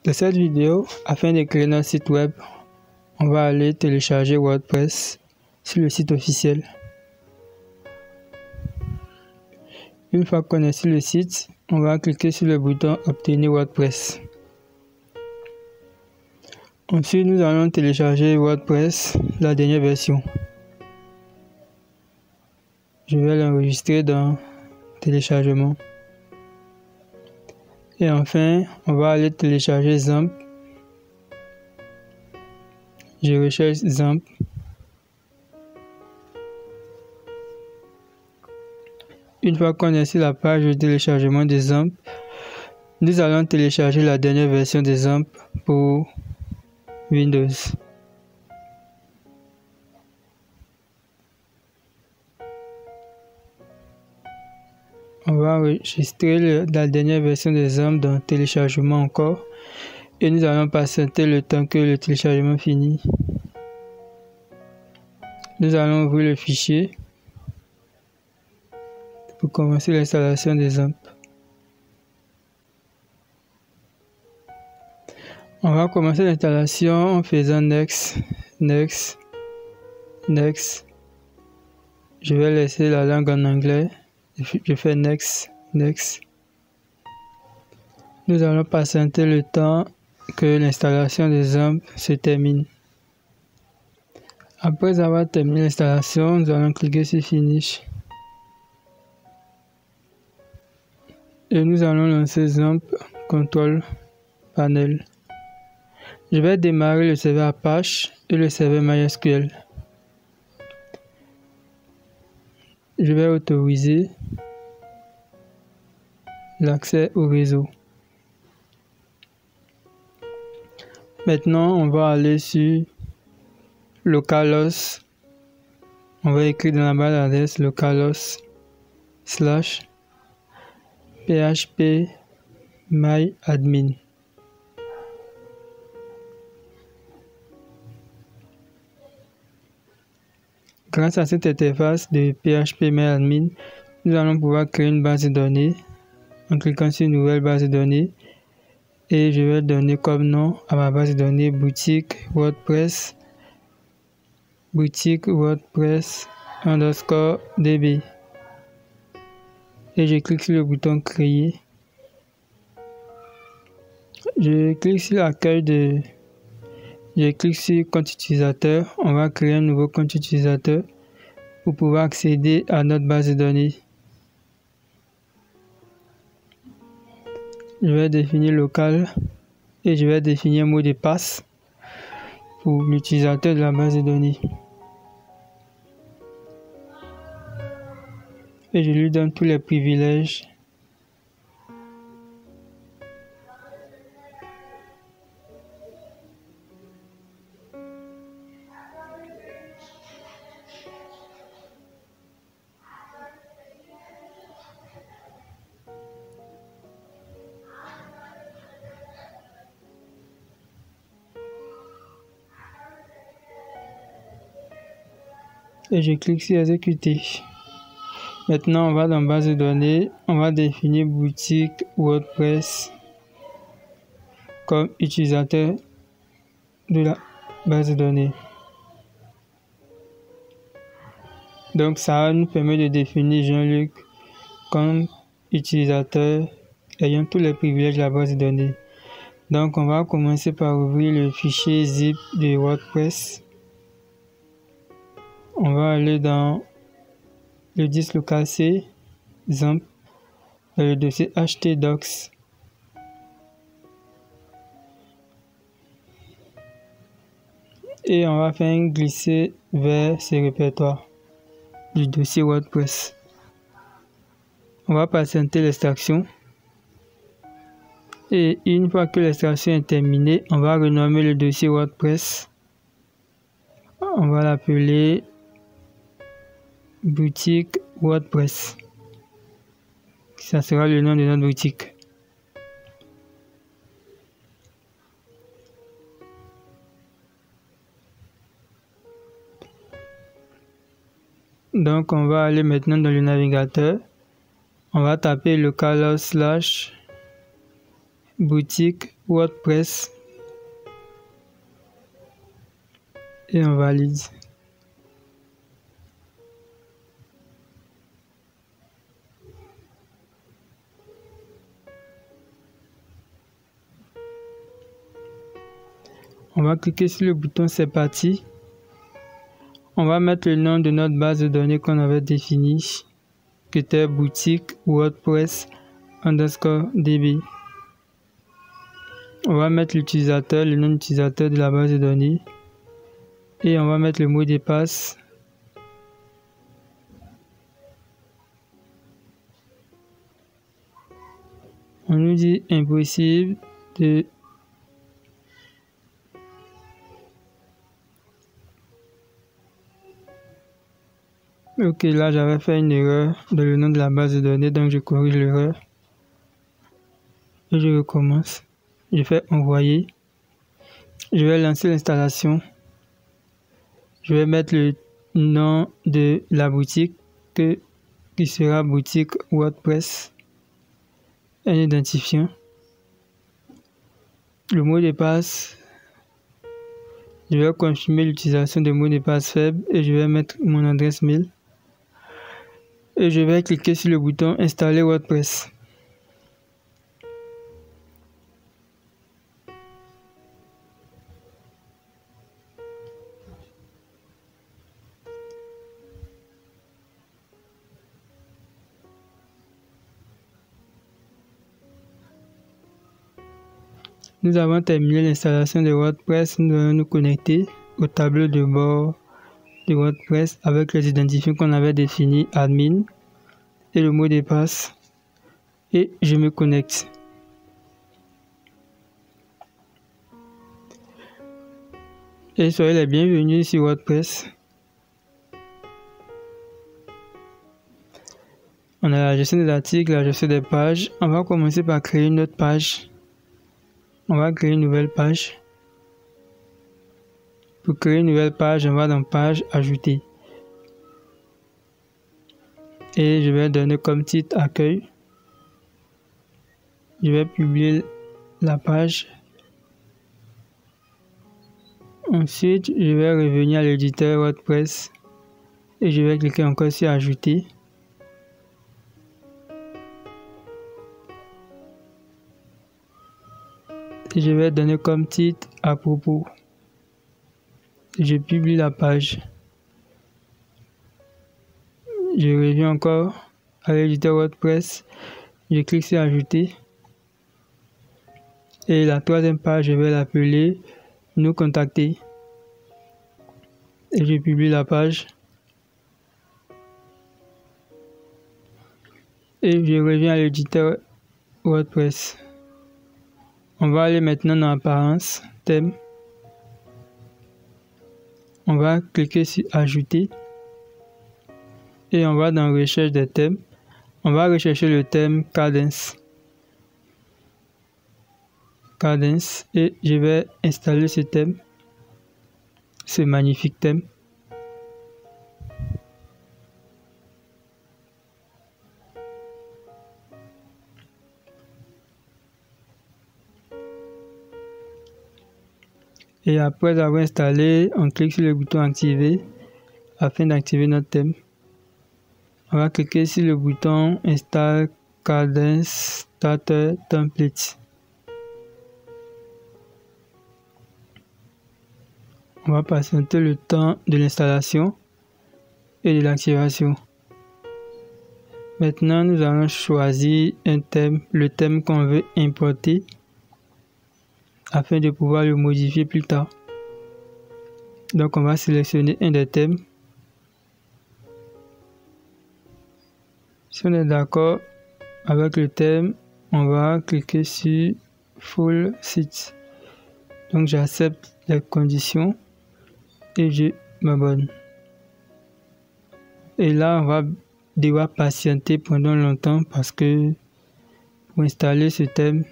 Dans cette vidéo, afin de créer notre site web, on va aller télécharger WordPress sur le site officiel. Une fois qu'on est sur le site, on va cliquer sur le bouton Obtenir WordPress. Ensuite, nous allons télécharger WordPress, la dernière version. Je vais l'enregistrer dans Téléchargement. Et enfin, on va aller télécharger XAMPP. Je recherche XAMPP. Une fois qu'on est sur la page de téléchargement de XAMPP, nous allons télécharger la dernière version de XAMPP pour Windows. On va enregistrer la dernière version de XAMPP dans téléchargement encore et nous allons patienter le temps que le téléchargement finit. Nous allons ouvrir le fichier pour commencer l'installation de XAMPP. On va commencer l'installation en faisant Next, Next, Next. Je vais laisser la langue en anglais. Je fais Next, Next. Nous allons patienter le temps que l'installation de XAMPP se termine. Après avoir terminé l'installation, nous allons cliquer sur Finish. Et nous allons lancer XAMPP Control Panel. Je vais démarrer le serveur Apache et le serveur MySQL. Je vais autoriser l'accès au réseau. Maintenant, on va aller sur localhost. On va écrire dans la barre d'adresse localhost/phpMyAdmin. Grâce à cette interface de phpMyAdmin, nous allons pouvoir créer une base de données en cliquant sur Nouvelle base de données. Et je vais donner comme nom à ma base de données boutique WordPress _DB. Et je clique sur le bouton Créer. Je clique sur l'accueil je clique sur compte utilisateur. On va créer un nouveau compte utilisateur pour pouvoir accéder à notre base de données. Je vais définir local et je vais définir un mot de passe pour l'utilisateur de la base de données. Et je lui donne tous les privilèges. Et je clique sur exécuter. Maintenant, on va dans base de données, on va définir boutique WordPress comme utilisateur de la base de données. Donc ça nous permet de définir Jean-Luc comme utilisateur ayant tous les privilèges de la base de données. Donc on va commencer par ouvrir le fichier zip de WordPress. On va aller dans le disque local C, XAMPP, dans le dossier htdocs. Et on va faire glisser vers ce répertoire du dossier WordPress. On va patienter l'extraction. Et une fois que l'extraction est terminée, on va renommer le dossier WordPress. On va l'appeler boutique WordPress. Ça sera le nom de notre boutique. Donc on va aller maintenant dans le navigateur. On va taper localhost/boutique WordPress et on valide. On va cliquer sur le bouton c'est parti. On va mettre le nom de notre base de données qu'on avait définie, qui était boutique WordPress _db. On va mettre l'utilisateur, le nom d'utilisateur de la base de données et on va mettre le mot de passe. On nous dit impossible de Ok, là j'avais fait une erreur dans le nom de la base de données, donc je corrige l'erreur et je recommence. Je fais envoyer. Je vais lancer l'installation. Je vais mettre le nom de la boutique qui sera boutique WordPress, un identifiant. Le mot de passe, je vais confirmer l'utilisation de mots de passe faible et je vais mettre mon adresse mail. Et je vais cliquer sur le bouton installer WordPress. Nous avons terminé l'installation de WordPress. Nous allons nous connecter au tableau de bord de WordPress avec les identifiants qu'on avait définis, admin et le mot de passe. Et je me connecte. Et soyez les bienvenus sur WordPress. On a la gestion des articles, la gestion des pages. On va commencer par créer une autre page. On va créer une nouvelle page. Pour créer une nouvelle page, on va dans page ajouter. Et je vais donner comme titre accueil. Je vais publier la page. Ensuite, je vais revenir à l'éditeur WordPress et je vais cliquer encore sur ajouter. Et je vais donner comme titre à propos. Je publie la page. Je reviens encore à l'éditeur WordPress. Je clique sur ajouter. Et la troisième page, je vais l'appeler nous contacter. Et je publie la page. Et je reviens à l'éditeur WordPress. On va aller maintenant dans apparence, thème. On va cliquer sur ajouter. Et on va dans recherche des thèmes. On va rechercher le thème Kadence. Et je vais installer ce thème, ce magnifique thème. Et après avoir installé, on clique sur le bouton activer afin d'activer notre thème. On va cliquer sur le bouton install Kadence Starter Template. On va patienter le temps de l'installation et de l'activation. Maintenant, nous allons choisir un thème, le thème qu'on veut importer afin de pouvoir le modifier plus tard. Donc, on va sélectionner un des thèmes. Si on est d'accord avec le thème, on va cliquer sur Full Site. Donc, j'accepte les conditions et je m'abonne. Et là, on va devoir patienter pendant longtemps parce que pour installer ce thème,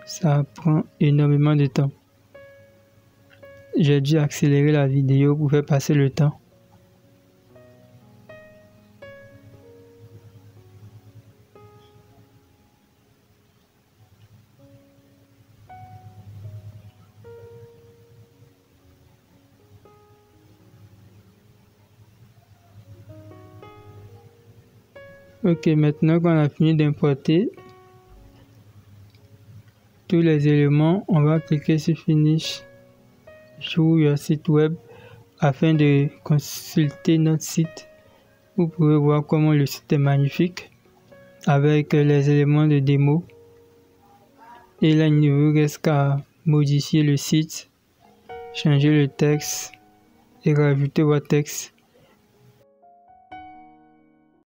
ça prend énormément de temps. J'ai dû accélérer la vidéo pour faire passer le temps. Ok, maintenant qu'on a fini d'importer tous les éléments, on va cliquer sur Finish sur your site web afin de consulter notre site. Vous pouvez voir comment le site est magnifique avec les éléments de démo. Et là, il ne vous reste qu'à modifier le site, changer le texte et rajouter votre texte.